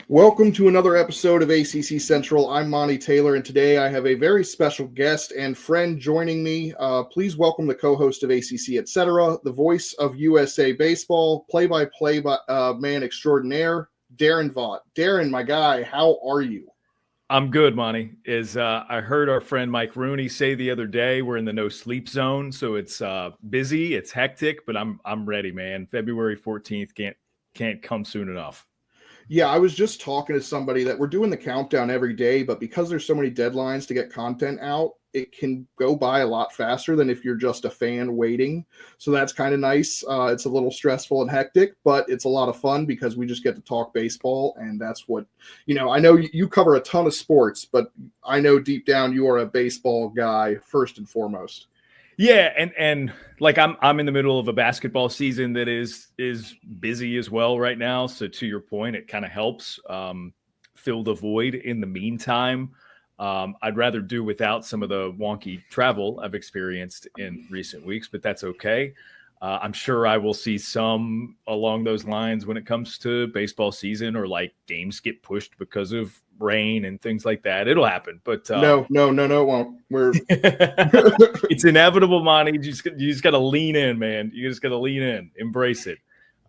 Welcome to another episode of ACC Central. I'm Monty Taylor, and today I have a very special guest and friend joining me. Please welcome the co-host of ACC Etc, the voice of USA Baseball, play-by-play man extraordinaire, Daron Vaught. Daron, my guy, how are you? I'm good, Monty. I heard our friend Mike Rooney say the other day, we're in the no sleep zone, so it's busy, it's hectic, but I'm ready, man. February 14th can't come soon enough. Yeah, I was just talking to somebody that we're doing the countdown every day, but because there's so many deadlines to get content out, it can go by a lot faster than if you're just a fan waiting. So that's kind of nice. It's a little stressful and hectic, but it's a lot of fun because we just get to talk baseball. And that's what, I know you cover a ton of sports, but I know deep down you are a baseball guy first and foremost. Yeah, and like I'm in the middle of a basketball season that is busy as well right now. So to your point, it kind of helps fill the void in the meantime. I'd rather do without some of the wonky travel I've experienced in recent weeks, but that's okay. I'm sure I will see some along those lines when it comes to baseball season, or like games get pushed because of rain and things like that. It'll happen, but no, it won't. It's inevitable, Monty. You just got to lean in, man. You just got to lean in, embrace it.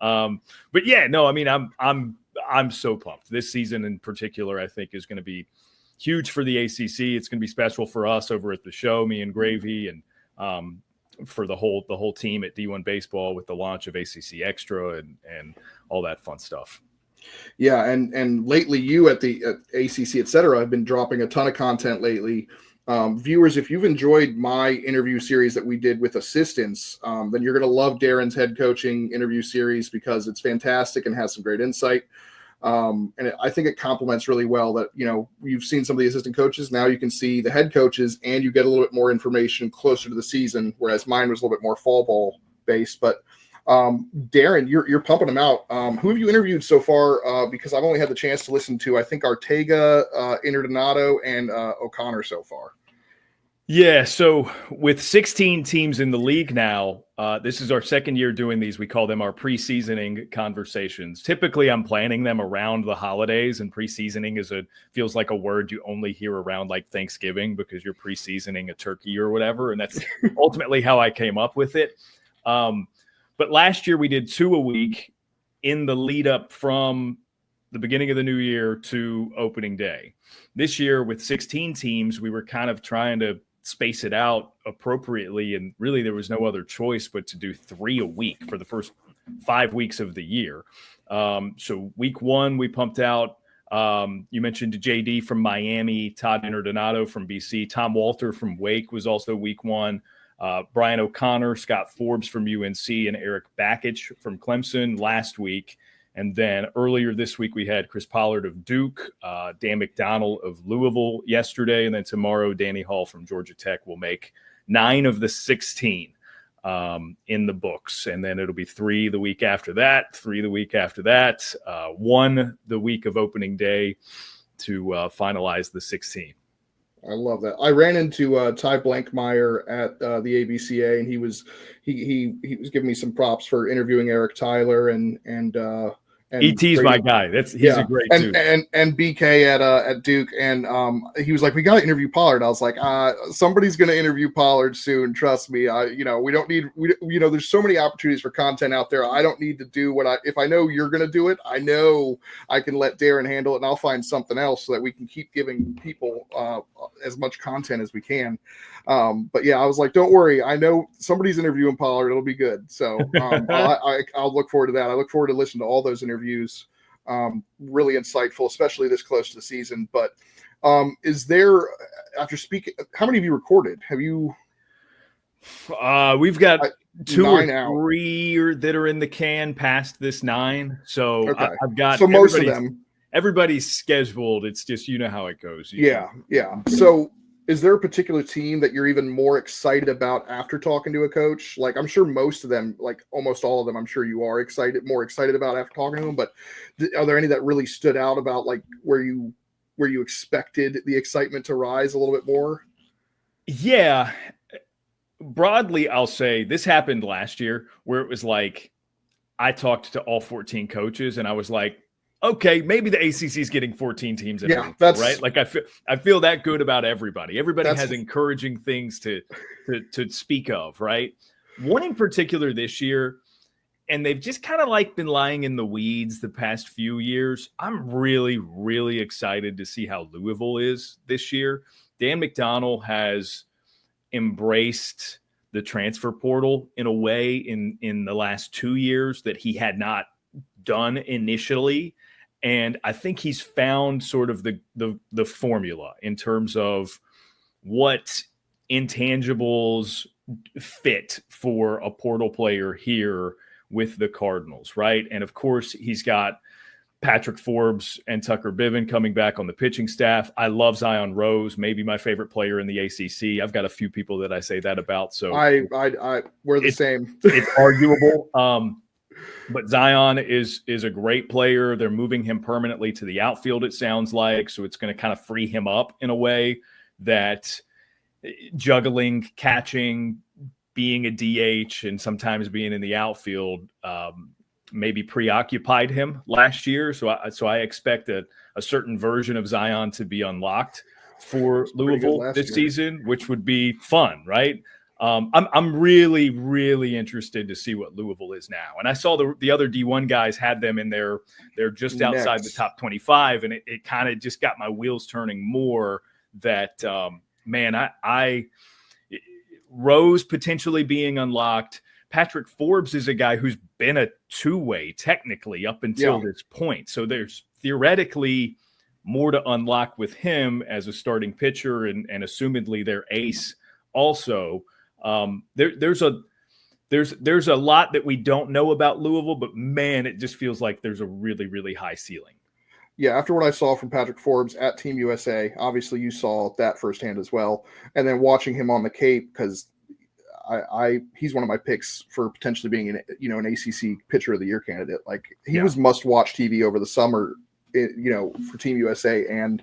But yeah, no, I mean, I'm so pumped. This season in particular, I think, is going to be huge for the ACC. It's going to be special for us over at the show, me and Gravy, and for the whole team at D1 Baseball with the launch of ACC Extra and all that fun stuff. Yeah, and lately you at ACC Etc have been dropping a ton of content lately. Viewers, if you've enjoyed my interview series that we did with assistants, then you're going to love Daron's head coaching interview series because it's fantastic and has some great insight. I think it complements really well that, you've seen some of the assistant coaches. Now you can see the head coaches and you get a little bit more information closer to the season, whereas mine was a little bit more fall ball based. But Daron, you're pumping them out. Who have you interviewed so far? Because I've only had the chance to listen to, I think, Arteaga, Interdonato, and O'Connor so far. Yeah, so with 16 teams in the league now, this is our second year doing these. We call them our pre-seasoning conversations. Typically, I'm planning them around the holidays, and pre-seasoning feels like a word you only hear around like Thanksgiving because you're pre-seasoning a turkey or whatever, and that's ultimately how I came up with it. But last year we did 2 a week in the lead up from the beginning of the new year to opening day. This year with 16 teams, we were kind of trying to space it out appropriately. And really there was no other choice but to do 3 a week for the first 5 weeks of the year. So week 1, we pumped out, you mentioned JD from Miami, Todd Interdonato from BC, Tom Walter from Wake was also week 1. Brian O'Connor, Scott Forbes from UNC, and Eric Bakich from Clemson last week. And then earlier this week, we had Chris Pollard of Duke, Dan McDonald of Louisville yesterday. And then tomorrow, Danny Hall from Georgia Tech will make 9 of the 16 in the books. And then it'll be 3 the week after that, 3 the week after that, 1 the week of opening day to finalize the 16. I love that. I ran into Ty Blankmeyer at the ABCA, and he was giving me some props for interviewing Eric Tyler and ET's my guy. He's a great dude. And BK at Duke, and he was like, "We got to interview Pollard." I was like, "Somebody's going to interview Pollard soon. Trust me. We don't need. There's so many opportunities for content out there. I don't need to do if I know you're going to do it. I know I can let Daron handle it, and I'll find something else so that we can keep giving people as much content as we can." But yeah, I was like, "Don't worry. I know somebody's interviewing Pollard. It'll be good." So I'll look forward to that. I look forward to listening to all those interviews. Really insightful, especially this close to the season. But is there, after speaking, how many of you recorded? Have you? We've got 2 or 3 that are in the can past this 9. So okay. I've got most of them. Everybody's scheduled. It's just how it goes. Yeah. So is there a particular team that you're even more excited about after talking to a coach? Like, I'm sure most of them, like almost all of them, I'm sure you are more excited about after talking to them. But are there any that really stood out about like where you expected the excitement to rise a little bit more? Yeah. Broadly, I'll say this happened last year where it was like I talked to all 14 coaches and I was like, okay, maybe the ACC is getting 14 teams in a week, that's right? Like I feel that good about everybody. Everybody That's- has encouraging things to speak of, right? One in particular this year, and they've just kind of like been lying in the weeds the past few years. I'm really, really excited to see how Louisville is this year. Dan McDonnell has embraced the transfer portal in a way in the last 2 years that he had not done initially. And I think he's found sort of the formula in terms of what intangibles fit for a portal player here with the Cardinals, right? And of course, he's got Patrick Forbes and Tucker Biven coming back on the pitching staff. I love Zion Rose, maybe my favorite player in the ACC. I've got a few people that I say that about. So we're the same. It's arguable. But Zion is a great player. They're moving him permanently to the outfield, it sounds like. So it's going to kind of free him up in a way that juggling, catching, being a DH, and sometimes being in the outfield maybe preoccupied him last year. So I expect a certain version of Zion to be unlocked for Louisville this season, which would be fun, right? I'm really, really interested to see what Louisville is now. And I saw the other D1 guys had them in they're just outside the top 25, and it kind of just got my wheels turning more that, Rose potentially being unlocked. Patrick Forbes is a guy who's been a two-way technically up until this point. So there's theoretically more to unlock with him as a starting pitcher and assumedly their ace also. There's a lot that we don't know about Louisville, but man, it just feels like there's a really, really high ceiling. Yeah, after what I saw from Patrick Forbes at Team USA, obviously you saw that firsthand as well. And then watching him on the Cape, because he's one of my picks for potentially being an ACC Pitcher of the Year candidate. Like he was must-watch TV over the summer, for Team USA, and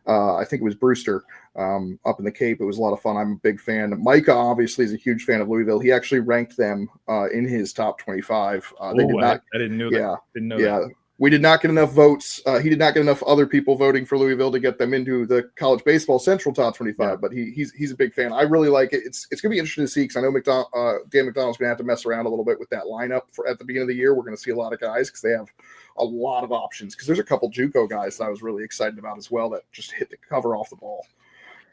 I think it was Brewster up in the Cape. It was a lot of fun. I'm a big fan. Micah obviously is a huge fan of Louisville. He actually ranked them in his top 25. They did not. I didn't know that. Didn't know that. We did not get enough votes. He did not get enough other people voting for Louisville to get them into the College Baseball Central top 25. But he's a big fan. I really like it. It's going to be interesting to see because I know Dan McDonnell's going to have to mess around a little bit with that lineup at the beginning of the year. We're going to see a lot of guys because they have a lot of options. Because there's a couple JUCO guys that I was really excited about as well that just hit the cover off the ball.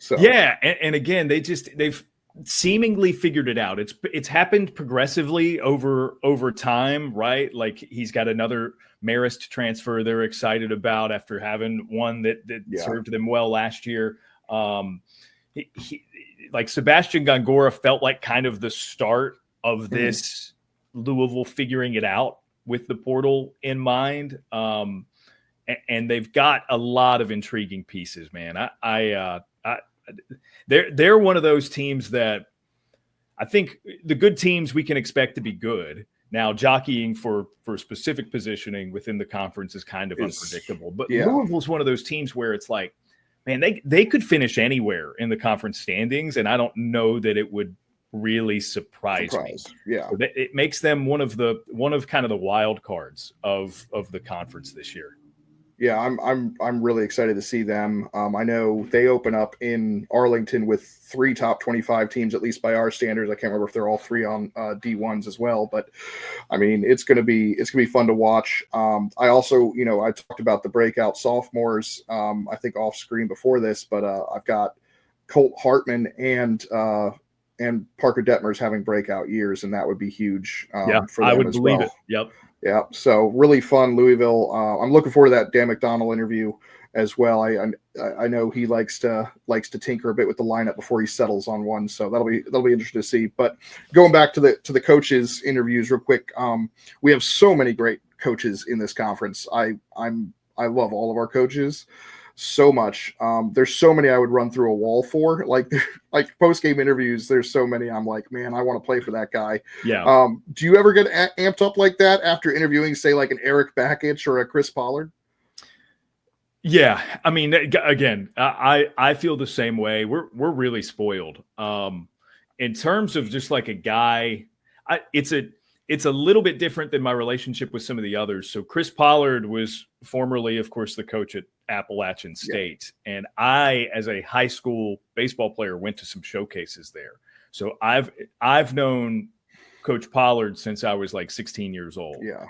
So and again, they've seemingly figured it out. It's happened progressively over time, right? Like he's got another Marist transfer they're excited about after having one that served them well last year. He like Sebastian Gongora felt like kind of the start of this Louisville figuring it out with the portal in mind. And they've got a lot of intriguing pieces, man. They're one of those teams that I think the good teams we can expect to be good. Now, jockeying for specific positioning within the conference is kind of unpredictable. But Louisville's one of those teams where it's like, man, they could finish anywhere in the conference standings, and I don't know that it would really surprise me. Yeah, so it makes them one of kind of the wild cards of the conference this year. Yeah, I'm really excited to see them. I know they open up in Arlington with 3 top 25 teams, at least by our standards. I can't remember if they're all 3 on D1s as well, but I mean, it's gonna be fun to watch. I also, I talked about the breakout sophomores. I think off screen before this, but I've got Colt Hartman and Parker Detmers having breakout years, and that would be huge. For them I would as believe well. it. Yep. Yeah, so really fun, Louisville. I'm looking forward to that Dan McDonnell interview as well. I know he likes to tinker a bit with the lineup before he settles on one, so that'll be interesting to see. But going back to the coaches interviews real quick, we have so many great coaches in this conference. I love all of our coaches so much. There's so many I would run through a wall for, like post-game interviews. There's so many I'm like, man, I want to play for that guy. Yeah. Do you ever get amped up like that after interviewing, say, like an Eric Bakich or a Chris Pollard? Yeah. I mean, again, I feel the same way. We're really spoiled. In terms of just like a guy, it's it's a little bit different than my relationship with some of the others. So Chris Pollard was formerly, of course, the coach at Appalachian State. And I, as a high school baseball player, went to some showcases there. So I've known Coach Pollard since I was like 16 years old. Yeah.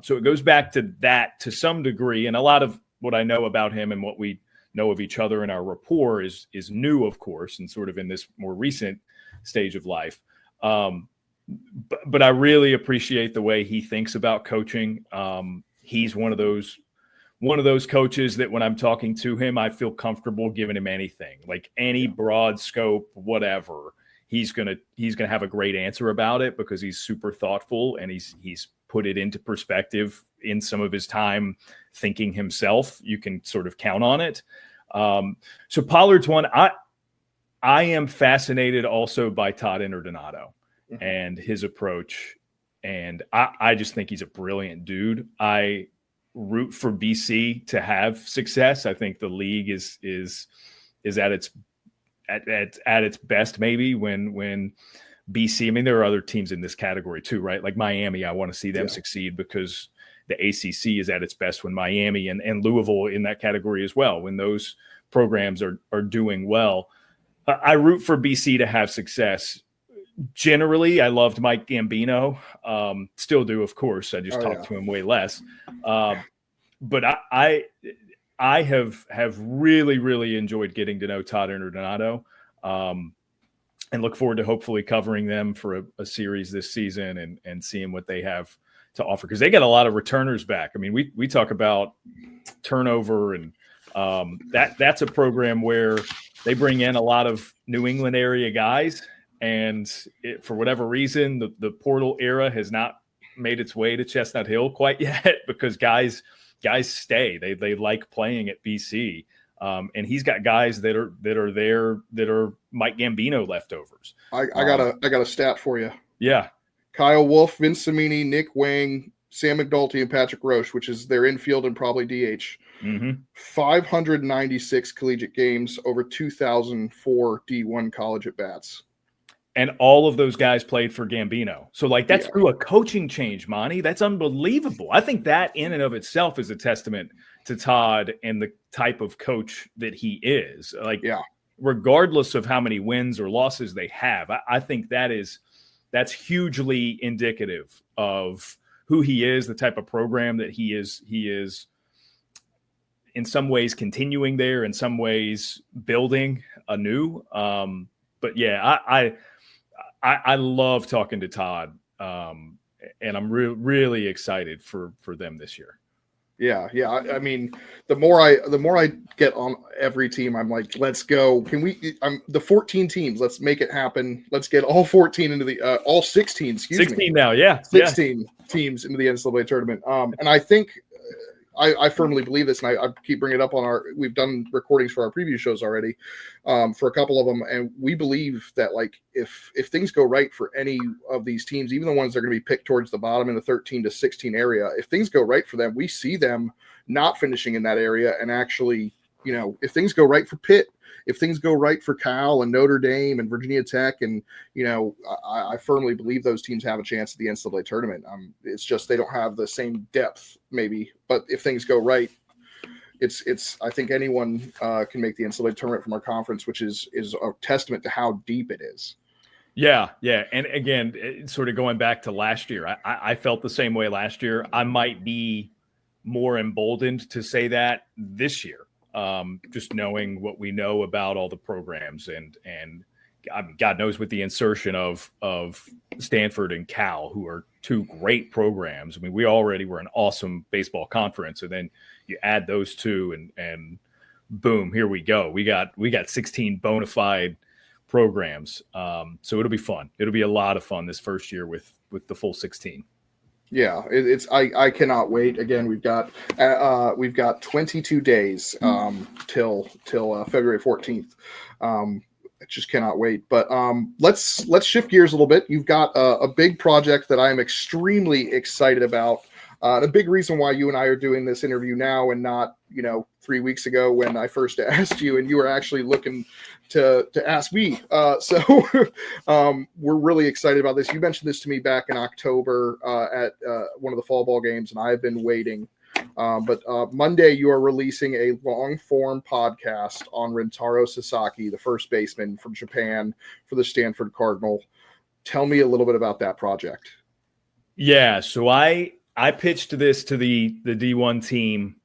So it goes back to that to some degree. And a lot of what I know about him and what we know of each other and our rapport is new, of course, and sort of in this more recent stage of life. But I really appreciate the way he thinks about coaching. He's one of those coaches that when I'm talking to him, I feel comfortable giving him anything, like any broad scope, whatever. He's gonna have a great answer about it because he's super thoughtful and he's put it into perspective in some of his time thinking himself. You can sort of count on it. So Pollard's one. I am fascinated also by Todd Interdonato and his approach. And I just think he's a brilliant dude. I root for BC to have success. I think the league is at its best maybe when BC, I mean, there are other teams in this category too, right? Like Miami, I want to see them succeed because the ACC is at its best when Miami and Louisville in that category as well, when those programs are doing well. I root for BC to have success. Generally, I loved Mike Gambino. Still do, of course. I just talk to him way less. But I have really, really enjoyed getting to know Todd Interdonato, and look forward to hopefully covering them for a series this season and seeing what they have to offer, because they get a lot of returners back. I mean, we talk about turnover, and that's a program where they bring in a lot of New England area guys, and for whatever reason, the portal era has not made its way to Chestnut Hill quite yet because guys stay. They like playing at BC. And he's got guys that are there that are Mike Gambino leftovers. I got a stat for you. Yeah. Kyle Wolf, Vince Cimini, Nick Wang, Sam McNulty, and Patrick Roche, which is their infield and probably DH. 596 collegiate games, over 2,004 D1 college at bats. And all of those guys played for Gambino. So, like, that's through a coaching change, Monty. That's unbelievable. I think that in and of itself is a testament to Todd and the type of coach that he is. Like, regardless of how many wins or losses they have, I think that's hugely indicative of who he is, the type of program that he is in some ways continuing there, in some ways building anew. But yeah, I love talking to Todd, and I'm really excited for them this year. Yeah. I mean, the more I get on every team, I'm like, let's go. Can we? The 14 teams. Let's make it happen. Let's get all 14 into the all 16. Excuse 16 me. 16 now. Yeah. 16 teams into the NCAA tournament. And I think. I firmly believe this, and I keep bringing it up we've done recordings for our preview shows already, for a couple of them, and we believe that, like, if things go right for any of these teams, even the ones that are going to be picked towards the bottom in the 13 to 16 area, if things go right for them, we see them not finishing in that area, and actually, if things go right for Pitt, if things go right for Cal and Notre Dame and Virginia Tech, and I firmly believe those teams have a chance at the NCAA tournament. It's just they don't have the same depth, maybe. But if things go right, it's I think anyone can make the NCAA tournament from our conference, which is a testament to how deep it is. Yeah. And again, sort of going back to last year, I felt the same way last year. I might be more emboldened to say that this year. Just knowing what we know about all the programs and God knows with the insertion of Stanford and Cal, who are two great programs. I mean, we already were an awesome baseball conference, and then you add those two and boom, here we go. We got 16 bona fide programs. So it'll be fun. It'll be a lot of fun this first year with the full 16. Yeah, I cannot wait. Again, we've got 22 days till February 14th. I just cannot wait. But let's shift gears a little bit. You've got a big project that I am extremely excited about. The big reason why you and I are doing this interview now and not, 3 weeks ago when I first asked you and you were actually looking to ask me. So we're really excited about this. You mentioned this to me back in October at one of the fall ball games, and I've been waiting. But Monday, you are releasing a long-form podcast on Rintaro Sasaki, the first baseman from Japan for the Stanford Cardinal. Tell me a little bit about that project. Yeah, so I pitched this to the D1 team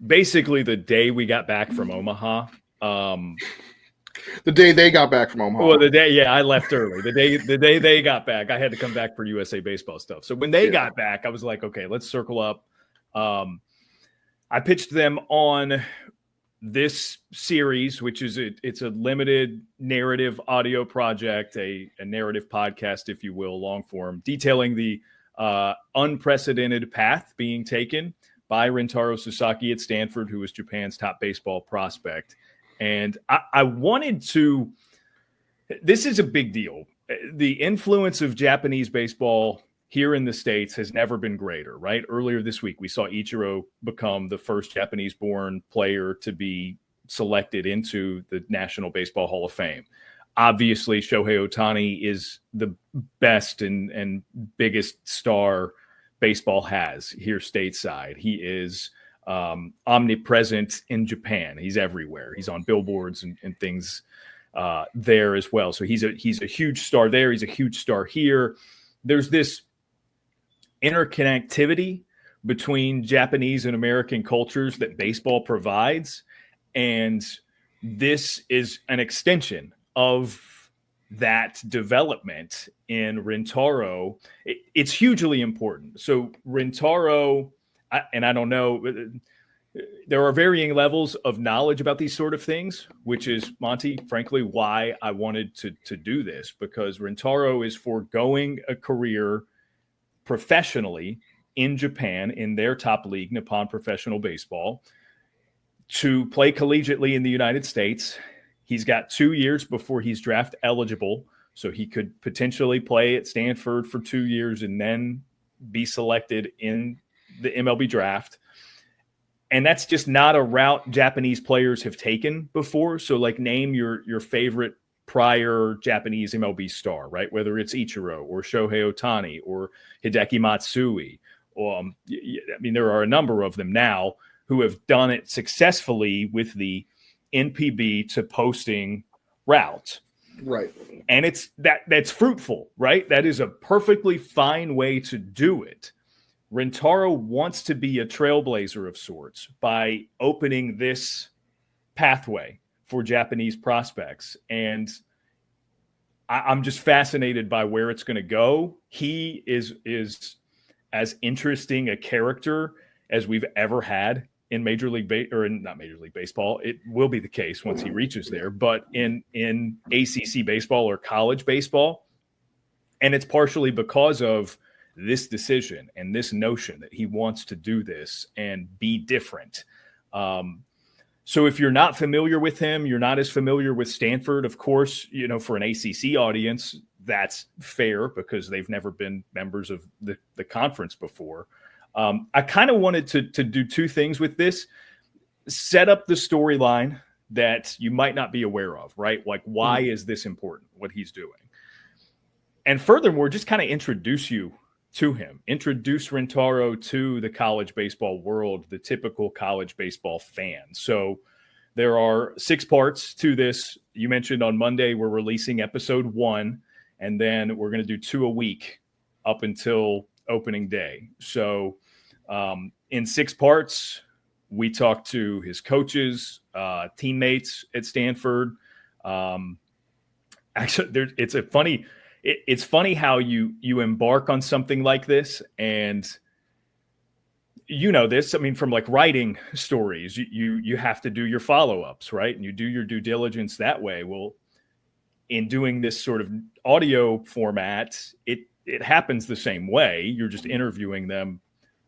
basically the day we got back from Omaha. The day they got back from Omaha. Well, I left early. The day they got back, I had to come back for USA Baseball stuff. So when they got back, I was like, okay, let's circle up. I pitched them on this series, which is it's a limited narrative audio project, a narrative podcast, if you will, long form, detailing the unprecedented path being taken by Rintaro Sasaki at Stanford, who was Japan's top baseball prospect. And I wanted to, this is a big deal. The influence of Japanese baseball here in the States has never been greater, right? Earlier this week, we saw Ichiro become the first Japanese-born player to be selected into the National Baseball Hall of Fame. Obviously, Shohei Ohtani is the best and biggest star baseball has here stateside. He is omnipresent in Japan. He's everywhere. He's on billboards and things there as well. So he's a huge star there. He's a huge star here. There's this interconnectivity between Japanese and American cultures that baseball provides. And this is an extension of that development in Rintaro. It's hugely important. So Rintaro, and I don't know, there are varying levels of knowledge about these sort of things, which is, Monty, frankly, why I wanted to do this, because Rintaro is foregoing a career professionally in Japan in their top league, Nippon Professional Baseball, to play collegiately in the United States. He's got 2 years before he's draft eligible, so he could potentially play at Stanford for 2 years and then be selected in the MLB draft. And that's just not a route Japanese players have taken before. So, like, name your favorite prior Japanese MLB star, right? Whether it's Ichiro or Shohei Ohtani or Hideki Matsui. I mean, there are a number of them now who have done it successfully with the NPB to posting route. Right. And that's fruitful, right? That is a perfectly fine way to do it. Rintaro wants to be a trailblazer of sorts by opening this pathway for Japanese prospects. And I'm just fascinated by where it's going to go. He is as interesting a character as we've ever had in Major League not Major League Baseball. It will be the case once he reaches there, but in ACC baseball or college baseball. And it's partially because of this decision and this notion that he wants to do this and be different. So if you're not familiar with him, you're not as familiar with Stanford, of course, for an ACC audience, that's fair because they've never been members of the conference before. I kind of wanted to do two things with this: set up the storyline that you might not be aware of, right? Like, why is this important, what he's doing? And furthermore, just kind of introduce you to him, introduce Rintaro to the college baseball world, the typical college baseball fan. So there are 6 parts to this. You mentioned on Monday, we're releasing episode 1, and then we're going to do 2 a week up until opening day. So in 6 parts, we talk to his coaches, teammates at Stanford. Actually, it's funny how you embark on something like this, and this, I mean, from like writing stories, you have to do your follow-ups, right? And you do your due diligence that way. Well, in doing this sort of audio format, it happens the same way. You're just interviewing them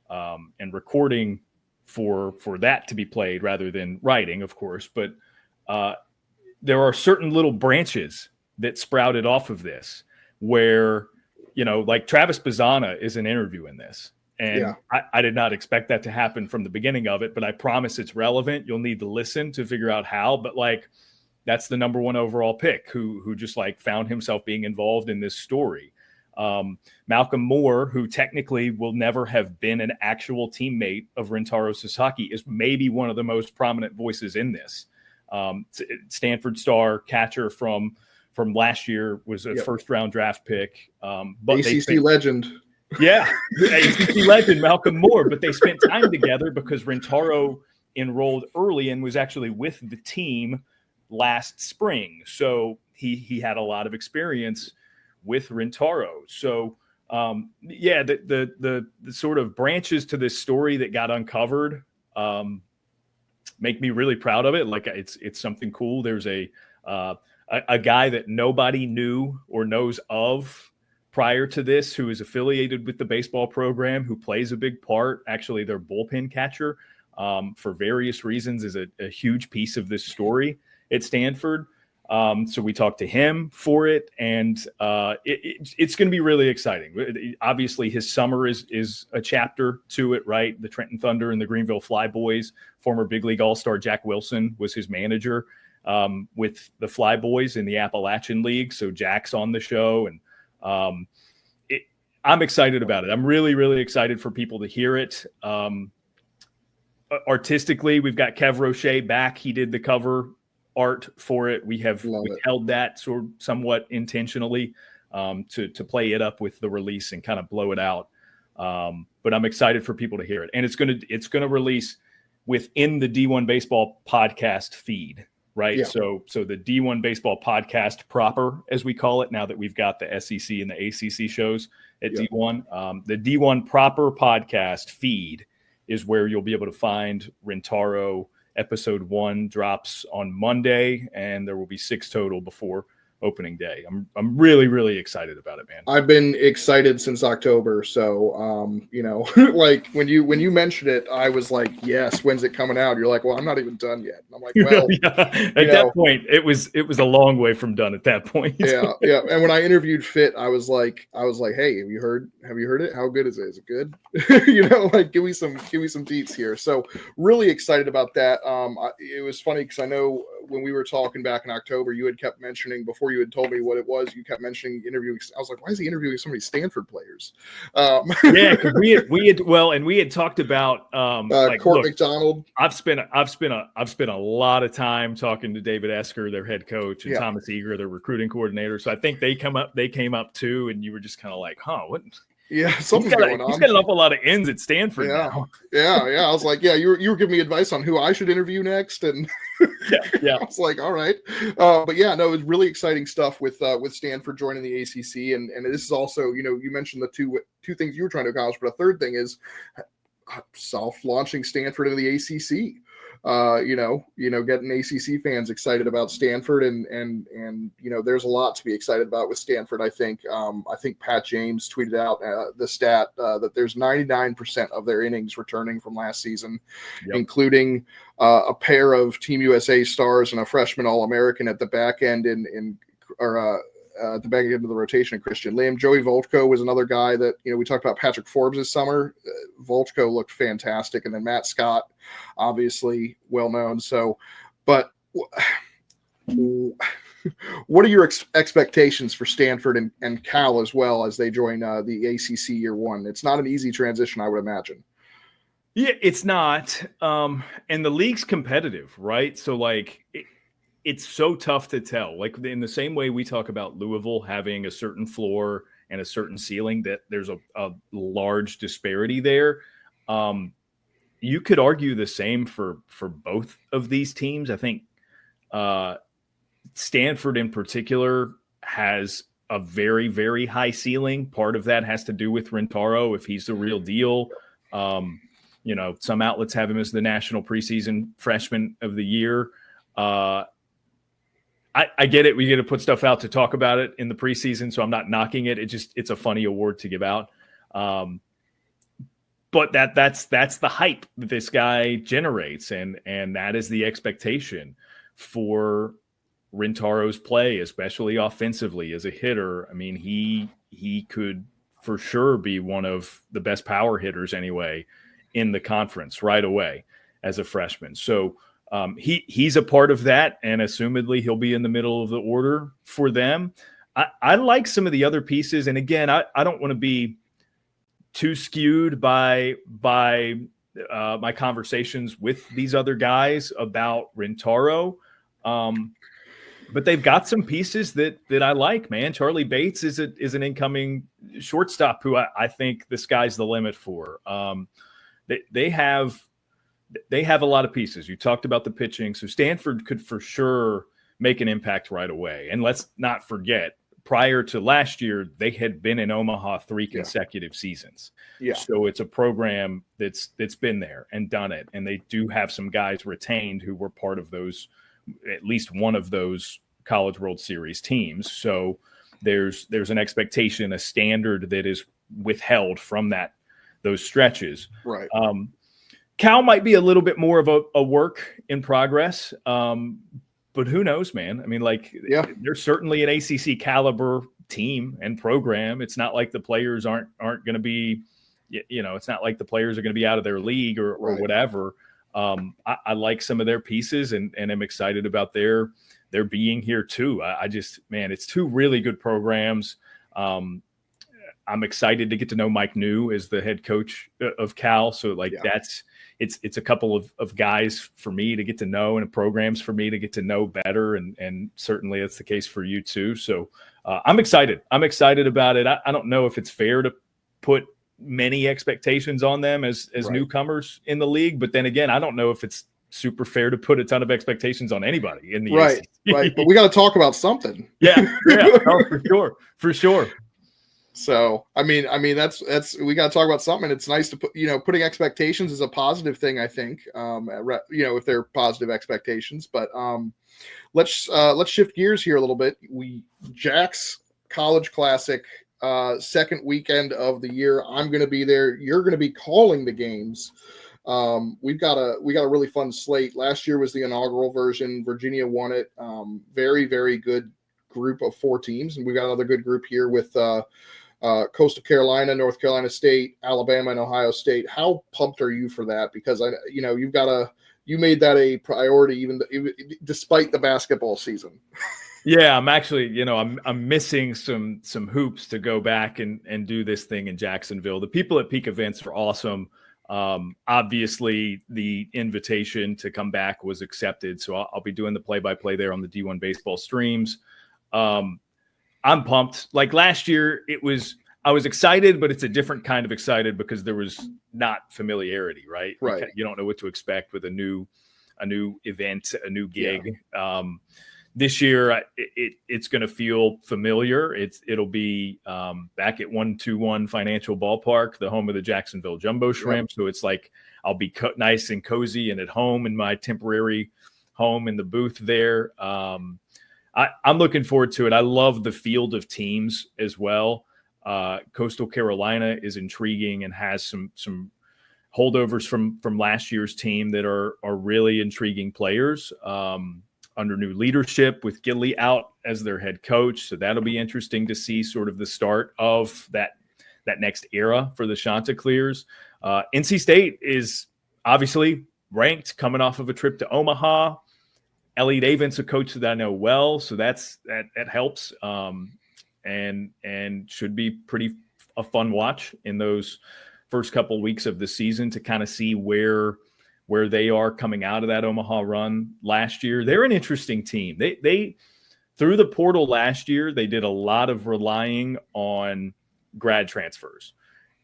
and recording for that to be played rather than writing, of course. But there are certain little branches that sprouted off of this where, like Travis Bazzana is an interview in this. And I did not expect that to happen from the beginning of it, but I promise it's relevant. You'll need to listen to figure out how, but like, that's the number one overall pick who just like found himself being involved in this story. Malcolm Moore, who technically will never have been an actual teammate of Rintaro Sasaki, is maybe one of the most prominent voices in this. Stanford star catcher from last year, was a first round draft pick. But ACC legend. Yeah, ACC legend Malcolm Moore. But they spent time together because Rintaro enrolled early and was actually with the team last spring. So he had a lot of experience with Rintaro. So the sort of branches to this story that got uncovered make me really proud of it. Like it's something cool. There's a guy that nobody knew or knows of prior to this, who is affiliated with the baseball program, who plays a big part. Actually, their bullpen catcher, for various reasons, is a huge piece of this story at Stanford. So we talked to him for it, and it's going to be really exciting. Obviously, his summer is a chapter to it, right? The Trenton Thunder and the Greenville Flyboys. Former big league all-star Jack Wilson was his manager with the Flyboys in the Appalachian League. So Jack's on the show, and I'm excited about it. I'm really, really excited for people to hear it. Artistically, we've got Kev Roche back. He did the cover art for it. We held that sort of somewhat intentionally to play it up with the release and kind of blow it out. But I'm excited for people to hear it, and it's gonna release within the D1 Baseball podcast feed, right? Yeah. So the D1 Baseball podcast proper, as we call it, now that we've got the SEC and the ACC shows at D1, the D1 proper podcast feed is where you'll be able to find Rintaro. Episode 1 drops on Monday, and there will be 6 total before opening day. I'm really, really excited about it, man. I've been excited since October. So, like when you mentioned it, I was like, yes, when's it coming out? You're like, well, I'm not even done yet. And I'm like, well, at that point, it was a long way from done at that point. Yeah. And when I interviewed Fit, I was like, hey, have you heard it? How good is it? Is it good? Like give me some deets here. So really excited about that. It was funny because I know when we were talking back in October, you had kept mentioning, before you had told me what it was, you kept mentioning interviewing. I was like, why is he interviewing so many Stanford players? Yeah, because we had talked about Court McDonald. I've spent a lot of time talking to David Esker, their head coach, and Thomas Eager, their recruiting coordinator. So I think they came up too, and you were just kind of like, huh, what? Yeah, something's going on. He's got an awful lot of ends at Stanford now. Yeah. I was like, you were giving me advice on who I should interview next, and I was like, all right. But yeah, no, it was really exciting stuff with Stanford joining the ACC, and this is also, you mentioned the two things you were trying to accomplish, but a third thing is soft launching Stanford into the ACC. Getting ACC fans excited about Stanford, and there's a lot to be excited about with Stanford. I think Pat James tweeted out the stat that there's 99% of their innings returning from last season, including a pair of Team USA stars and a freshman All-American at the back end at the back end of the rotation, Christian Lim. Joey Voltko was another guy that, we talked about Patrick Forbes this summer. Voltko looked fantastic. And then Matt Scott, obviously well known. So, but what are your expectations for Stanford and Cal as well as they join the ACC year one? It's not an easy transition, I would imagine. Yeah, it's not. And the league's competitive, right? So it's so tough to tell. Like in the same way we talk about Louisville having a certain floor and a certain ceiling, that there's a large disparity there. You could argue the same for both of these teams. I think Stanford in particular has a very, very high ceiling. Part of that has to do with Rintaro, if he's the real deal. Some outlets have him as the national preseason freshman of the year. I get it. We get to put stuff out to talk about it in the preseason, so I'm not knocking it. It's a funny award to give out. But that's the hype that this guy generates, and that is the expectation for Rintaro's play, especially offensively as a hitter. I mean, he could for sure be one of the best power hitters anyway in the conference right away as a freshman. So he's a part of that, and assumedly he'll be in the middle of the order for them. I like some of the other pieces, and again, I don't want to be too skewed by my conversations with these other guys about Rintaro. But they've got some pieces that I like, man. Charlie Bates is an incoming shortstop who I think the sky's the limit for. They have a lot of pieces. You talked about the pitching, so Stanford could for sure make an impact right away. And let's not forget, prior to last year, they had been in Omaha 3 consecutive seasons. Yeah. So it's a program that's been there and done it. And they do have some guys retained who were part of those, at least one of those College World Series teams. So there's an expectation, a standard that is withheld from those stretches. Right. Cal might be a little bit more of a work in progress. But who knows, man? I mean, they're certainly an ACC caliber team and program. It's not like the players aren't going to be, it's not like the players are going to be out of their league or right. whatever. I like some of their pieces and I'm excited about their being here too. It's two really good programs. I'm excited to get to know Mike New as the head coach of Cal. So it's a couple of guys for me to get to know and programs for me to get to know better. And certainly that's the case for you too. So I'm excited. I'm excited about it. I don't know if it's fair to put many expectations on them as right. newcomers in the league. But then again, I don't know if it's super fair to put a ton of expectations on anybody in the right. ACC. Right. But we got to talk about something. Yeah. Oh, for sure. So, I mean, that's we got to talk about something. It's nice to put, putting expectations is a positive thing, I think, if they're positive expectations, but let's shift gears here a little bit. Jack's College Classic, second weekend of the year. I'm going to be there. You're going to be calling the games. We got a really fun slate. Last year was the inaugural version. Virginia won it. Very, very good group of 4 teams. And we got another good group here with, Coastal Carolina, North Carolina State, Alabama, and Ohio State. How pumped are you for that? Because you made that a priority even despite the basketball season. Yeah, I'm actually, I'm missing some hoops to go back and do this thing in Jacksonville. The people at Peak Events are awesome. Obviously, the invitation to come back was accepted, so I'll be doing the play-by-play there on the D1 baseball streams. I'm pumped. Like last year, I was excited, but it's a different kind of excited because there was not familiarity, right? Right. You don't know what to expect with a new event, a new gig. Yeah. This year, it's going to feel familiar. It'll be back at 121 Financial Ballpark, the home of the Jacksonville Jumbo Shrimp. Yep. So it's like I'll be nice and cozy and at home in my temporary home in the booth there. I'm looking forward to it. I love the field of teams as well. Coastal Carolina is intriguing and has some holdovers from last year's team that are really intriguing players under new leadership with Gilly out as their head coach. So that'll be interesting to see sort of the start of that next era for the Chanticleers. NC State is obviously ranked coming off of a trip to Omaha. Elliot Avent's a coach that I know well, so that helps, and should be a fun watch in those first couple weeks of the season to kind of see where they are coming out of that Omaha run last year. They're an interesting team. They through the portal last year, they did a lot of relying on grad transfers,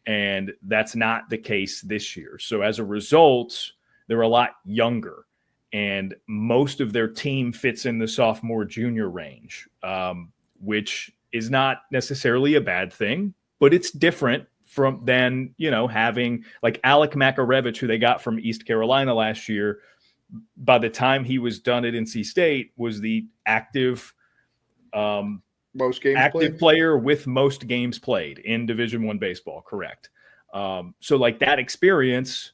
and that's not the case this year. So as a result, they're a lot younger. And most of their team fits in the sophomore junior range, which is not necessarily a bad thing, but it's different than having like Alec Makarevich, who they got from East Carolina last year. By the time he was done at NC State, was the active player with most games played in Division I baseball. Correct. So like that experience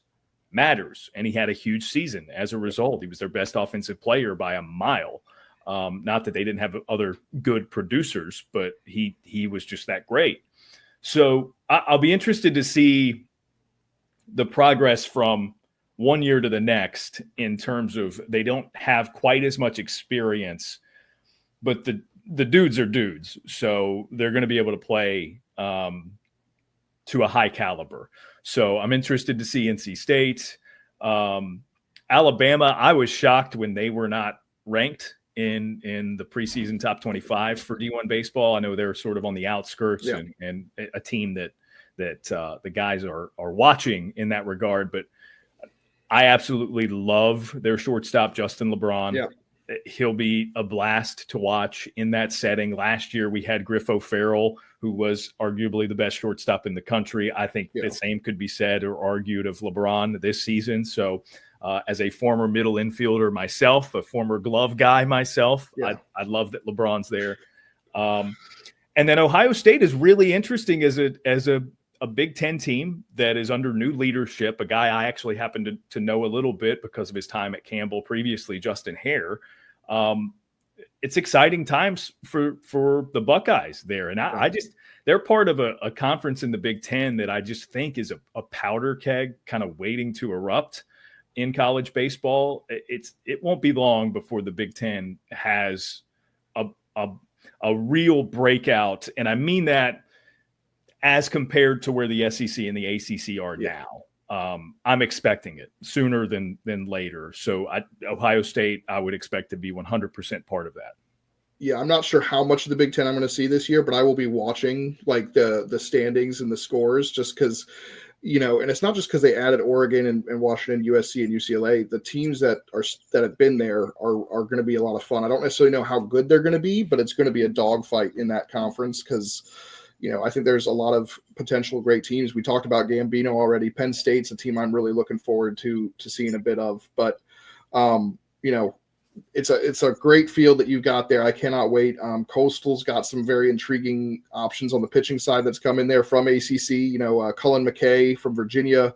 matters, and he had a huge season as a result. He was their best offensive player by a mile. Not that they didn't have other good producers, but he was just that great. So I'll be interested to see the progress from one year to the next in terms of they don't have quite as much experience, but the dudes are dudes. So they're going to be able to play to a high caliber. So I'm interested to see NC State. Alabama, I was shocked when they were not ranked in the preseason top 25 for D1 baseball. I know they're sort of on the outskirts and a team that the guys are watching in that regard. But I absolutely love their shortstop, Justin LeBron. Yeah. He'll be a blast to watch in that setting. Last year we had Griff O'Farrell, who was arguably the best shortstop in the country. I think the same could be said or argued of LeBron this season. So as a former middle infielder myself, a former glove guy myself, I love that LeBron's there. And then Ohio State is really interesting as a Big Ten team that is under new leadership, a guy I actually happen to know a little bit because of his time at Campbell previously, Justin Hare. It's exciting times for the Buckeyes there. And they're part of a conference in the Big Ten that I just think is a powder keg kind of waiting to erupt in college baseball. It won't be long before the Big Ten has a real breakout. And I mean that as compared to where the SEC and the ACC are now. I'm expecting it sooner than later. So Ohio State, I would expect to be 100% part of that. Yeah, I'm not sure how much of the Big Ten I'm going to see this year, but I will be watching like the standings and the scores just because, and it's not just because they added Oregon and Washington, USC, and UCLA. The teams that have been there are going to be a lot of fun. I don't necessarily know how good they're going to be, but it's going to be a dogfight in that conference because I think there's a lot of potential great teams. We talked about Gambino already. Penn State's a team I'm really looking forward to seeing a bit of. But, it's a great field that you've got there. I cannot wait. Coastal's got some very intriguing options on the pitching side that's come in there from ACC. Cullen McKay from Virginia.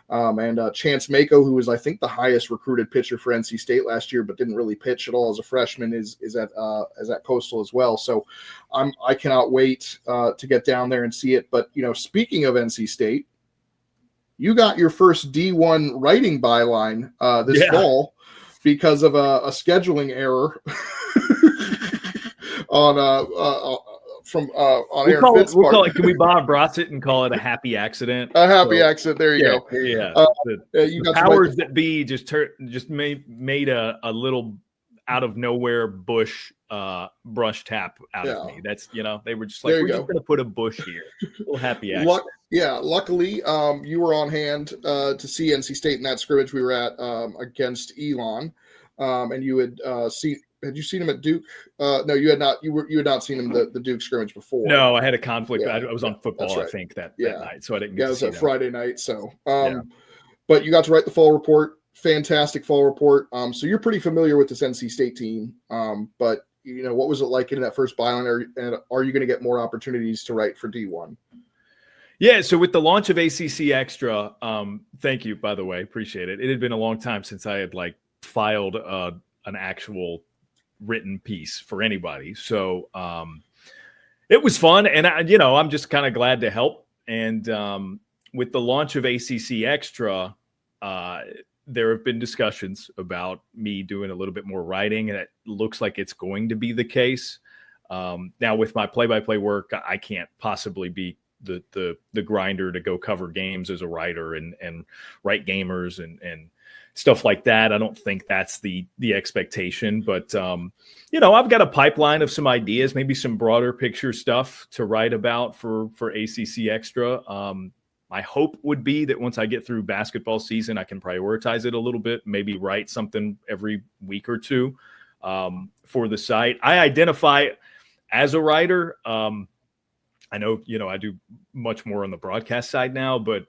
And Chance Mako, who was, I think, the highest recruited pitcher for NC State last year, but didn't really pitch at all as a freshman, is at Coastal as well. So I cannot wait to get down there and see it. But, speaking of NC State, you got your first D1 writing byline this fall because of a scheduling error on Aaron Fitz's part. Call it, can we Bob Ross it and call it a happy accident? A happy accident. There you go. Yeah. You the powers that be just made a little out of nowhere bush brush tap out of me. That's they were just like, we're just gonna put a bush here. A little happy accident. Luckily, you were on hand to see NC State in that scrimmage we were at against Elon, and you had Had you seen him at Duke? No, you had not. You had not seen him the Duke scrimmage before. No, I had a conflict. I was on football, right. I think that night, so I didn't. Get to see it was a Friday night. So, but you got to write the fall report. Fantastic fall report. So you're pretty familiar with this NC State team. But what was it like in that first byline? And are you going to get more opportunities to write for D1? Yeah, so with the launch of ACC Extra, thank you, by the way, appreciate it. It had been a long time since I had filed an actual written piece for anybody. So it was fun, and I'm just kind of glad to help. And with the launch of ACC Extra, there have been discussions about me doing a little bit more writing, and it looks like it's going to be the case. Now, with my play-by-play work, I can't possibly be the grinder to go cover games as a writer and write gamers and stuff like that. I don't think that's the expectation, but I've got a pipeline of some ideas, maybe some broader picture stuff to write about for ACC Extra. My hope would be that once I get through basketball season, I can prioritize it a little bit, maybe write something every week or two for the site. I identify as a writer. I know, I do much more on the broadcast side now, but,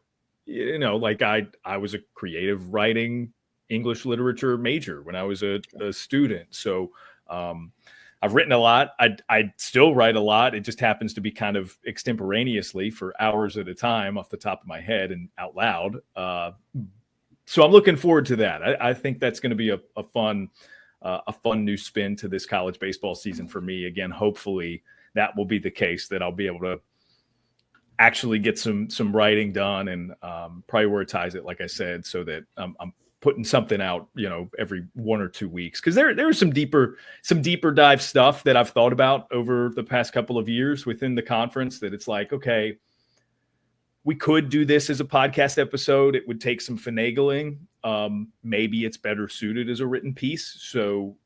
I was a creative writing English literature major when I was a student. So I've written a lot. I still write a lot. It just happens to be kind of extemporaneously for hours at a time off the top of my head and out loud. So I'm looking forward to that. I think that's going to be a fun new spin to this college baseball season for me. Again, hopefully that will be the case, that I'll be able to actually get some writing done and prioritize it, like I said, so that I'm putting something out, every 1 or 2 weeks. Because there's some deeper dive stuff that I've thought about over the past couple of years within the conference that it's like, okay, we could do this as a podcast episode. It would take some finagling. Maybe it's better suited as a written piece. So,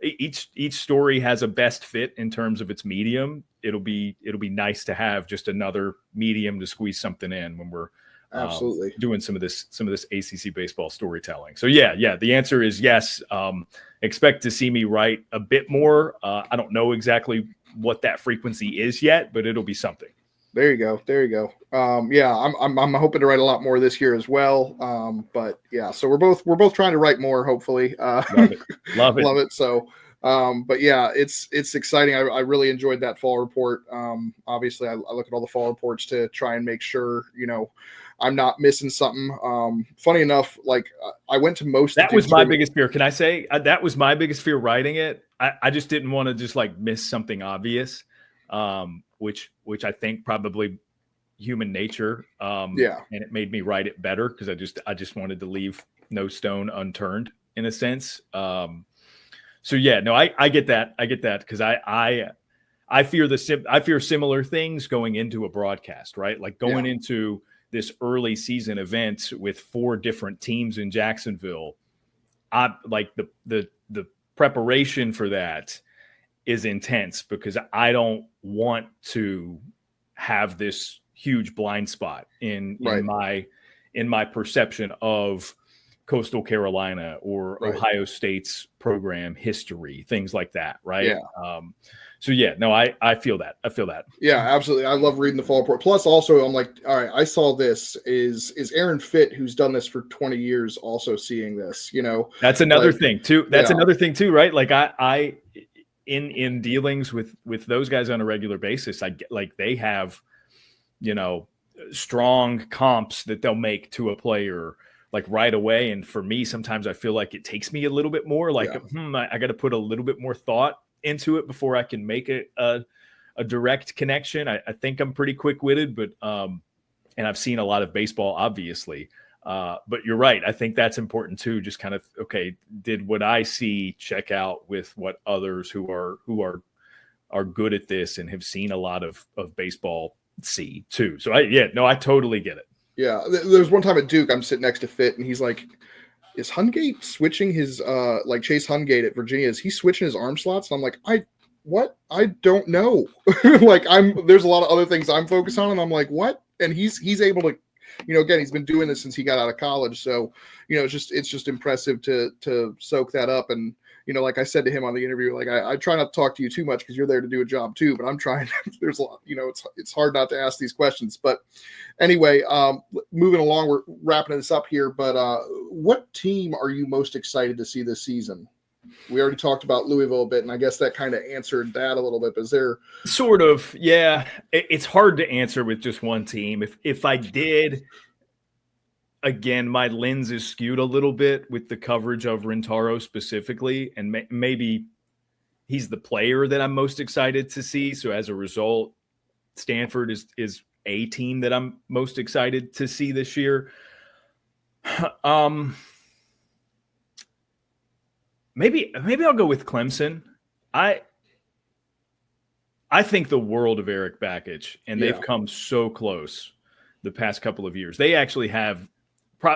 each story has a best fit in terms of its medium. It'll be nice to have just another medium to squeeze something in when we're absolutely doing some of this ACC baseball storytelling. So yeah, the answer is yes. Expect to see me write a bit more. I don't know exactly what that frequency is yet, but it'll be something. There you go. I'm hoping to write a lot more this year as well. But yeah, so we're both trying to write more, hopefully. Love it. So, but yeah, it's exciting. I really enjoyed that fall report. Obviously I look at all the fall reports to try and make sure, I'm not missing something. Funny enough, like I went to most. That was my biggest fear. Can I say that was my biggest fear writing it? I just didn't want to just like miss something obvious. Which I think probably human nature. And it made me write it better because I just wanted to leave no stone unturned in a sense. So yeah, no, I get that. I get that because I fear similar things going into a broadcast, right? Like going into this early season event with 4 different teams in Jacksonville. I like the preparation for that is intense because I don't want to have this huge blind spot in my perception of Coastal Carolina or Ohio State's program history, things like that. Right. Yeah. So yeah, no, I feel that. Yeah, absolutely. I love reading the fall report. Plus also I'm like, all right, I saw this is Aaron Fitt, who's done this for 20 years, also seeing this, that's another thing too. That's another thing too, right? Like I in dealings with those guys on a regular basis, I get like they have, strong comps that they'll make to a player like right away. And for me, sometimes I feel like it takes me a little bit more like, I got to put a little bit more thought into it before I can make it a direct connection. I think I'm pretty quick-witted, but, and I've seen a lot of baseball, obviously. But you're right. I think that's important too. Just kind of, okay, did what I see check out with what others who are good at this and have seen a lot of baseball see too. So I totally get it. Yeah. There's one time at Duke, I'm sitting next to Fit and he's like, is Hungate switching his, like Chase Hungate at Virginia, is he switching his arm slots? And I'm like, I don't know. Like there's a lot of other things I'm focused on and I'm like, what? And he's able to, again, he's been doing this since he got out of college. So, it's just impressive to soak that up. And, like I said to him on the interview, like I try not to talk to you too much because you're there to do a job too, but I'm trying, there's a lot, it's hard not to ask these questions, but anyway, moving along, we're wrapping this up here, but what team are you most excited to see this season? We already talked about Louisville a bit, and I guess that kind of answered that a little bit. But is there sort of, yeah, it's hard to answer with just one team. If I did, again, my lens is skewed a little bit with the coverage of Rintaro specifically, and maybe he's the player that I'm most excited to see. So as a result, Stanford is a team that I'm most excited to see this year. Maybe I'll go with Clemson. I think the world of Eric Bakich, and they've come so close the past couple of years. They actually have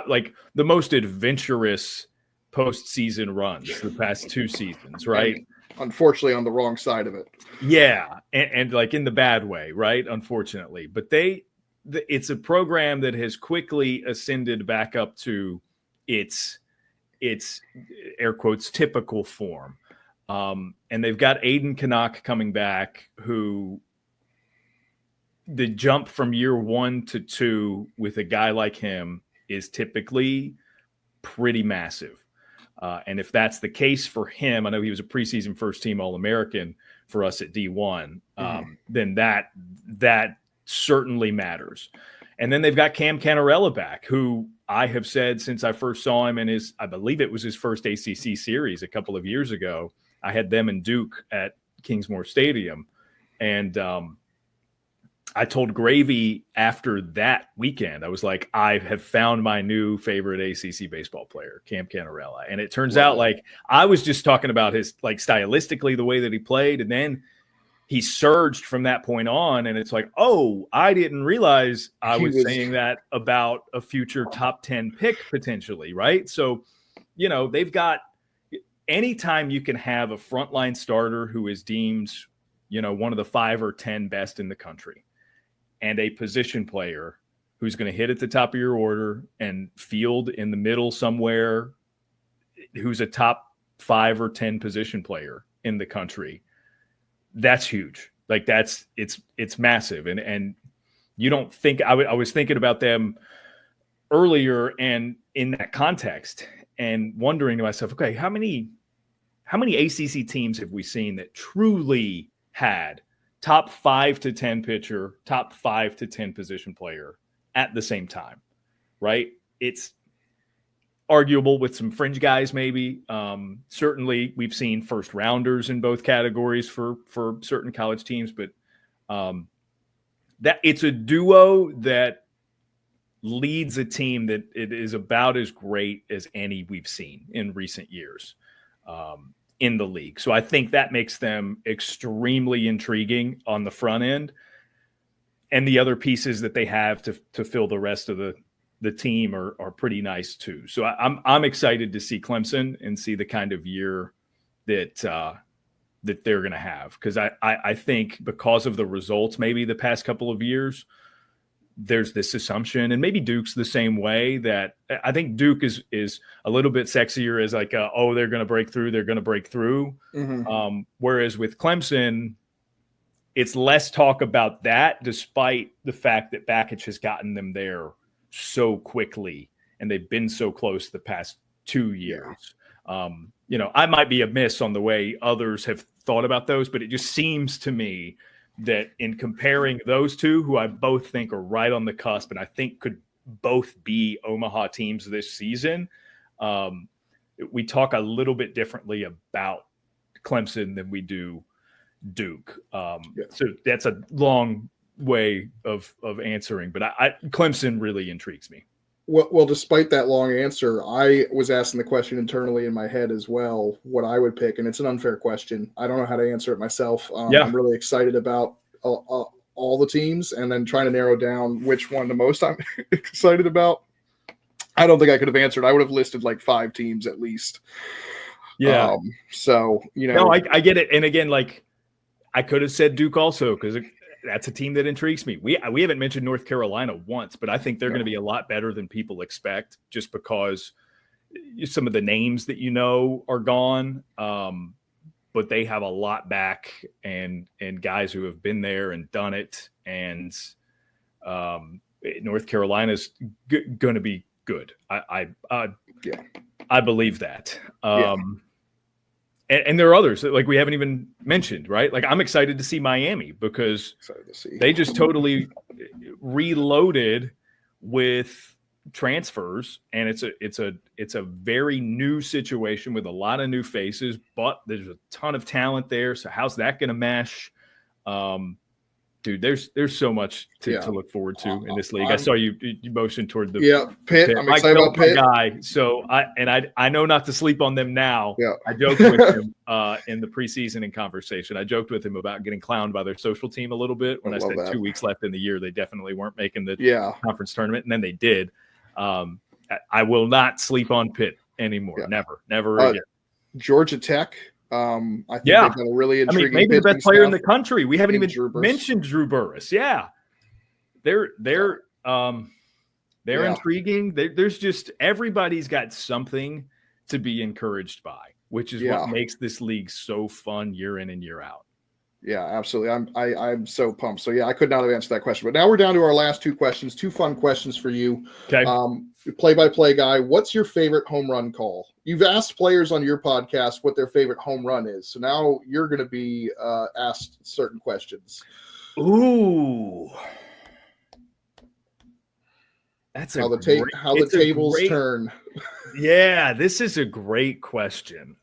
like the most adventurous postseason runs the past 2 seasons, right? And unfortunately, on the wrong side of it. Yeah, and like in the bad way, right? Unfortunately, but it's a program that has quickly ascended back up to its air quotes typical form. And they've got Aiden Canuck coming back, who the jump from year 1 to 2 with a guy like him is typically pretty massive. And if that's the case for him, I know he was a preseason first team All-American for us at D1, then that certainly matters. And then they've got Cam Canarella back, who I have said since I first saw him in I believe it was his first ACC series a couple of years ago. I had them and Duke at Kingsmore Stadium. And I told Gravy after that weekend, I was like, I have found my new favorite ACC baseball player, Cam Canarella. And it turns out like I was just talking about his like stylistically the way that he played. And then he surged from that point on. And it's like, oh, I didn't realize I was saying that about a future top 10 pick potentially. Right. So, you know, they've got anytime you can have a frontline starter who is deemed, you know, one of the 5 or 10 best in the country, and a position player who's going to hit at the top of your order and field in the middle somewhere, who's a top 5 or 10 position player in the country. That's huge. Like it's massive. And you don't think I was thinking about them earlier and in that context and wondering to myself, okay, how many ACC teams have we seen that truly had top 5 to 10 pitcher, top 5 to 10 position player at the same time, right? It's arguable with some fringe guys, maybe. Certainly, we've seen first rounders in both categories for certain college teams, but that it's a duo that leads a team that it is about as great as any we've seen in recent years. In the league. So I think that makes them extremely intriguing on the front end, and the other pieces that they have to fill the rest of the team are pretty nice too. So I'm excited to see Clemson and see the kind of year that they're going to have. Cause I think because of the results, maybe the past couple of years, there's this assumption, and maybe Duke's the same way, that I think Duke is a little bit sexier as like, oh, they're going to break through. They're going to break through. Mm-hmm. Whereas with Clemson, it's less talk about that, despite the fact that Bakich has gotten them there so quickly and they've been so close the past 2 years. Yeah. You know, I might be amiss on the way others have thought about those, but it just seems to me that in comparing those two, who I both think are right on the cusp and I think could both be Omaha teams this season, we talk a little bit differently about Clemson than we do Duke. So that's a long way of answering, but Clemson really intrigues me. Well, despite that long answer, I was asking the question internally in my head as well, what I would pick, and it's an unfair question. I don't know how to answer it myself. I'm really excited about all the teams, and then trying to narrow down which one the most I'm excited about. I don't think I could have answered. I would have listed like 5 teams at least. Yeah. So, you know. No, I get it. And again, like I could have said Duke also, because that's a team that intrigues me. We haven't mentioned North Carolina once, but I think they're going to be a lot better than people expect, just because some of the names that you know are gone, but they have a lot back and guys who have been there and done it. And North Carolina's going to be good. I believe that. And there are others like we haven't even mentioned, right? Like I'm excited to see Miami, because they just totally reloaded with transfers, and it's a very new situation with a lot of new faces, but there's a ton of talent there. So how's that going to mesh? Dude, there's so much to look forward to in this league. I saw you motion toward the Pitt. I'm excited about Pitt. Guy. So I know not to sleep on them now. Yeah. I joked with him in the preseason in conversation. I joked with him about getting clowned by their social team a little bit when I said 2 weeks left in the year. They definitely weren't making the conference tournament, and then they did. I will not sleep on Pitt anymore. Yeah. Never again. Georgia Tech. I think they've got a really intriguing, maybe the best player in the country. We haven't even mentioned Drew Burress. Yeah, they're intriguing. There's just everybody's got something to be encouraged by, which is what makes this league so fun year in and year out. Yeah, absolutely. I'm so pumped. So I could not have answered that question. But now we're down to our last 2 questions. 2 fun questions for you. Okay. Play-by-play guy, what's your favorite home run call? You've asked players on your podcast what their favorite home run is. So now you're going to be asked certain questions. Ooh. That's how the tables turn. Yeah, this is a great question.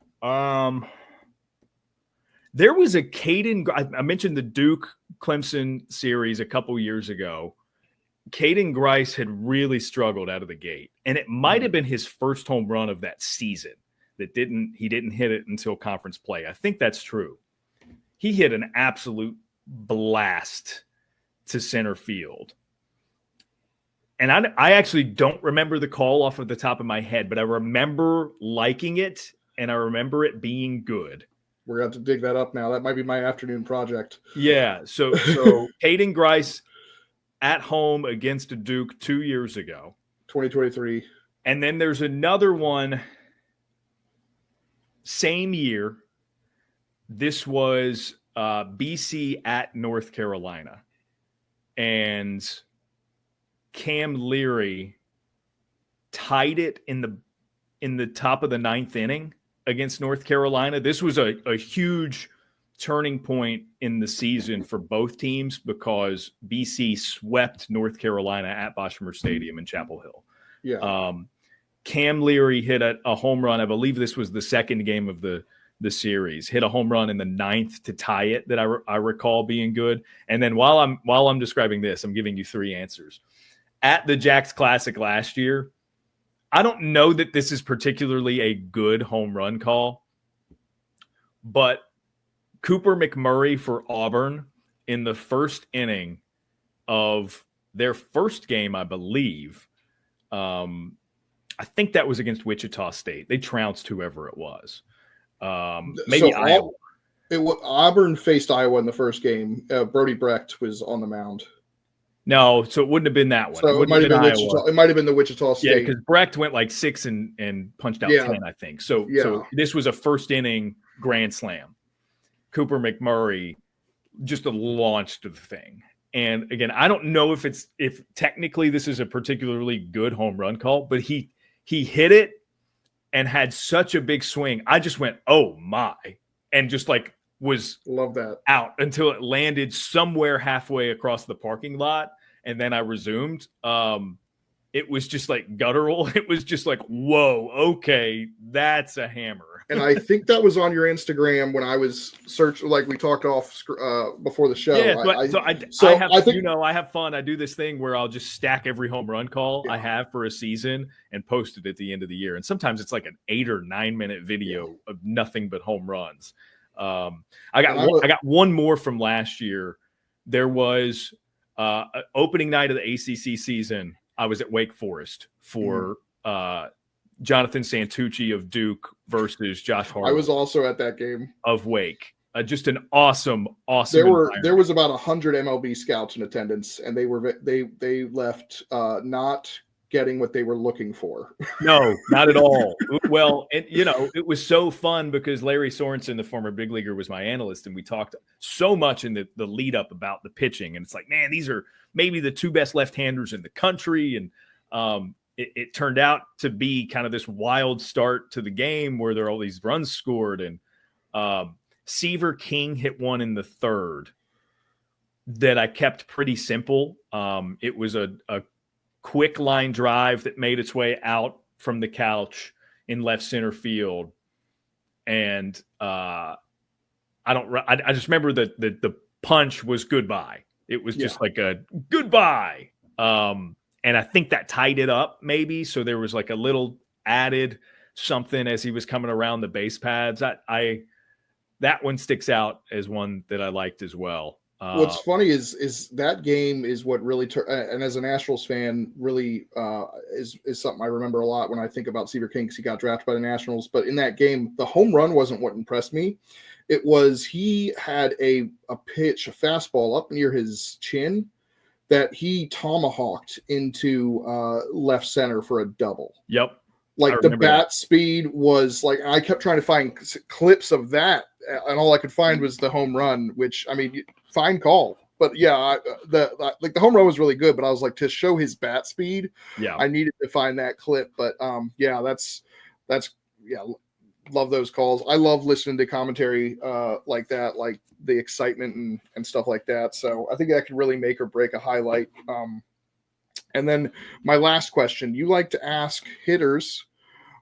There was a Caden. I mentioned the Duke Clemson series a couple years ago, Caden Grice had really struggled out of the gate, and it might have been his first home run of that season he didn't hit it until conference play. I think that's true. He hit an absolute blast to center field. And I actually don't remember the call off of the top of my head, but I remember liking it, and I remember it being good. We're going to have to dig that up now. That might be my afternoon project. Yeah, so Caden Grice at home against a Duke 2 years ago. 2023. And then there's another one, same year. This was BC at North Carolina. And Cam Leary tied it in the top of the ninth inning against North Carolina. This was a huge turning point in the season for both teams because BC swept North Carolina at Boshemer Stadium in Chapel Hill. Yeah. Cam Leary hit a home run. I believe this was the second game of the series. Hit a home run in the ninth to tie it that I recall being good. And then while I'm describing this, I'm giving you three answers. At the Jacks Classic last year, I don't know that this is particularly a good home run call, but Cooper McMurray for Auburn in the first inning of their first game, I believe. I think that was against Wichita State. They trounced whoever it was. Maybe Iowa. Auburn faced Iowa in the first game. Brody Brecht was on the mound. No, so it wouldn't have been that one. So it might have been Wichita. It might have been the Wichita State. Yeah, because Brecht went like 6 and punched out 10, I think. So this was a first inning grand slam. Cooper McMurray just launched the thing. And again, I don't know if technically this is a particularly good home run call, but he hit it and had such a big swing. I just went, oh my, and just like was love that out until it landed somewhere halfway across the parking lot. And then I resumed. It was just like guttural. It was just like, whoa, okay, that's a hammer. And I think that was on your Instagram when I was searching, like we talked off before the show. Yeah, I have fun. I do this thing where I'll just stack every home run call I have for a season and post it at the end of the year. And sometimes it's like an 8 or 9 minute video of nothing but home runs. I got one more from last year. There was opening night of the ACC season. I was at Wake Forest for Jonathan Santucci of Duke versus Josh Harlow. I was also at that game of Wake. Just an awesome. There was about 100 MLB scouts in attendance, and they left not getting what they were looking for. No, not at all. Well, and it was so fun because Larry Sorensen, the former big leaguer, was my analyst, and we talked so much in the lead up about the pitching. And it's like, man, these are maybe the two best left-handers in the country. And it turned out to be kind of this wild start to the game where there are all these runs scored. And Seaver King hit one in the third that I kept pretty simple. It was a quick line drive that made its way out from the couch in left center field. And I just remember that the punch was goodbye. It was just like a goodbye. And I think that tied it up maybe. So there was like a little added something as he was coming around the base pads. That one sticks out as one that I liked as well. What's funny is that game is what really and as a Nationals fan, really is something I remember a lot when I think about Seaver King because he got drafted by the Nationals. But in that game, the home run wasn't what impressed me. It was he had a pitch, a fastball up near his chin that he tomahawked into left center for a double. Yep. Like the bat speed was like, I kept trying to find clips of that, and all I could find was the home run, which, I mean, fine call. But yeah, the home run was really good, but I was like, to show his bat speed, I needed to find that clip. But that's love those calls. I love listening to commentary like that, like the excitement and stuff like that. So I think that could really make or break a highlight. And then my last question, you like to ask hitters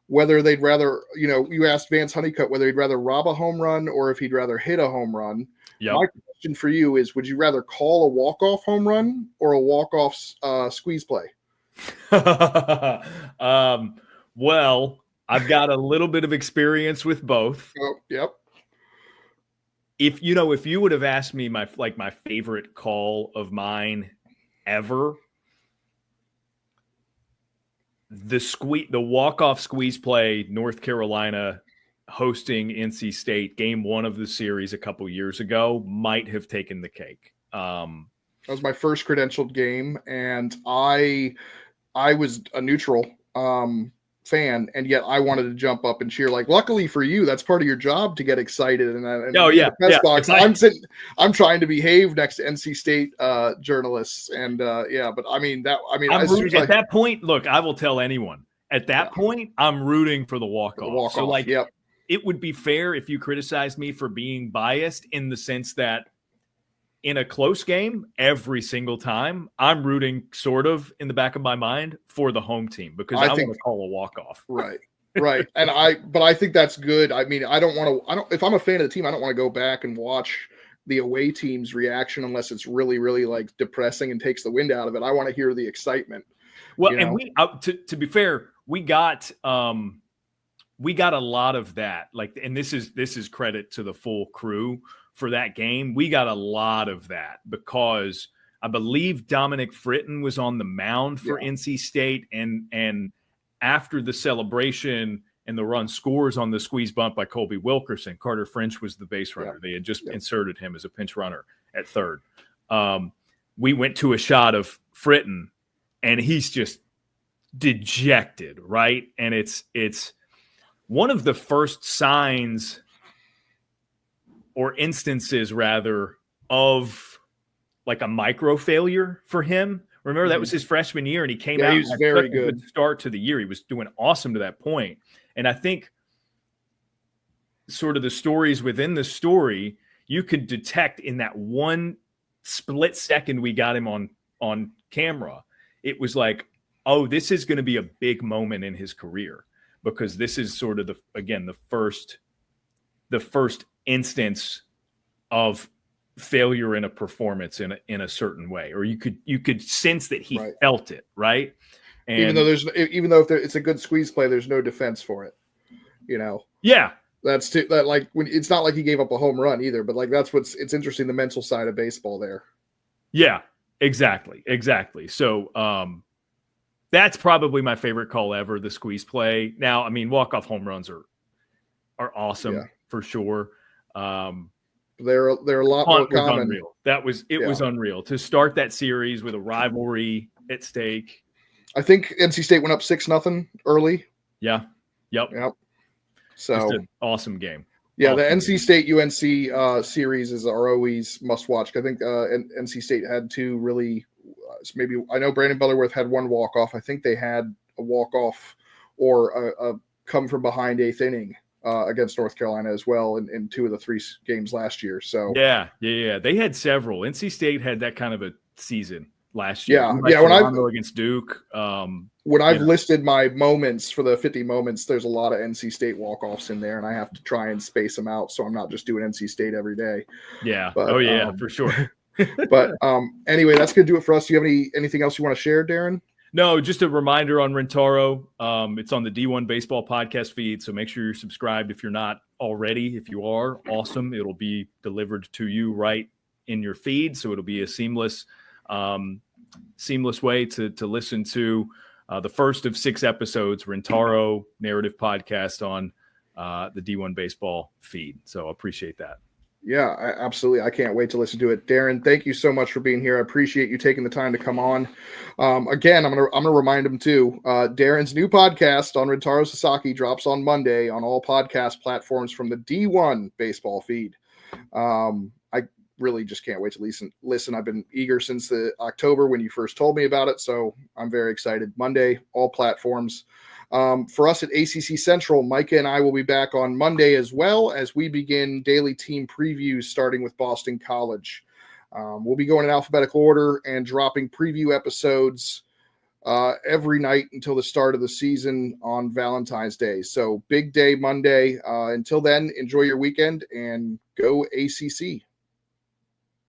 whether they'd rather, you asked Vance Honeycutt whether he'd rather rob a home run or if he'd rather hit a home run. Yep. My question for you is, would you rather call a walk-off home run or a walk-off squeeze play? Well, I've got a little bit of experience with both. Oh, yep. If you would have asked me my favorite call of mine ever, the walk-off squeeze play, North Carolina hosting NC State, game 1 of the series a couple years ago, might have taken the cake. That was my first credentialed game, and I was a neutral fan, and yet I wanted to jump up and cheer. Like, luckily for you, that's part of your job to get excited. And the press box, I'm trying to behave next to NC State journalists, and but that point, look, I will tell anyone at that point, I'm rooting for the walk-off. So it would be fair if you criticized me for being biased in the sense that in a close game, every single time, I'm rooting sort of in the back of my mind for the home team because I want to call a walk-off. Right. And I think that's good. I mean, if I'm a fan of the team, I don't want to go back and watch the away team's reaction unless it's really, really like depressing and takes the wind out of it. I want to hear the excitement. Well, and we, to be fair, we got a lot of that. Like, and this is credit to the full crew for that game. We got a lot of that because I believe Dominic Fritton was on the mound for NC State, and after the celebration and the run scores on the squeeze bunt by Colby Wilkerson, Carter French was the base runner. They had just inserted him as a pinch runner at third. We went to a shot of Fritton, and he's just dejected, right? And it's one of the first signs or instances rather of like a micro failure for him. Remember that was his freshman year and he came out. He was very good start to the year. He was doing awesome to that point. And I think sort of the stories within the story, you could detect in that one split second we got him on camera. It was like, oh, this is going to be a big moment in his career because this is sort of the first instance of failure in a performance in a certain way, or you could sense that he felt it, right? And even though if it's a good squeeze play, there's no defense for it, Yeah, that's that like when it's not like he gave up a home run either, but like it's interesting, the mental side of baseball there. Yeah, exactly. So that's probably my favorite call ever, the squeeze play. Now, I mean, walk-off home runs are awesome for sure. They're a lot more common. Unreal. It was unreal to start that series with a rivalry at stake. I think NC State went up 6-0 early. Yeah. Yep. So just an awesome game. Yeah, the NC State UNC series are always must watch. I think NC State had two really. Maybe I know Brandon Butterworth had one walk off. I think they had a walk off or a come from behind 8th inning against North Carolina as well in 2 of the 3 games last year. So yeah, they had several. NC State had that kind of a season last year. Yeah. When I against Duke, when I've listed my moments for the 50 moments, there's a lot of NC State walk offs in there, and I have to try and space them out so I'm not just doing NC State every day. Yeah. But, for sure. But anyway, that's going to do it for us. Do you have anything else you want to share, Daron? No, just a reminder on Rintaro. It's on the D1 Baseball podcast feed, so make sure you're subscribed if you're not already. If you are, awesome. It'll be delivered to you right in your feed, so it'll be a seamless way to listen to the first of 6 episodes, Rintaro narrative podcast on the D1 Baseball feed. So I appreciate that. Yeah, absolutely. I can't wait to listen to it. Daron, thank you so much for being here. I appreciate you taking the time to come on. Again, I'm gonna remind him too. Daron's new podcast on Rintaro Sasaki drops on Monday on all podcast platforms from the D1 baseball feed. I really just can't wait to listen. I've been eager since the October when you first told me about it, so I'm very excited. Monday, all platforms. For us at ACC Central, Micah and I will be back on Monday as well as we begin daily team previews starting with Boston College. We'll be going in alphabetical order and dropping preview episodes every night until the start of the season on Valentine's Day. So big day Monday. Until then, enjoy your weekend and go ACC.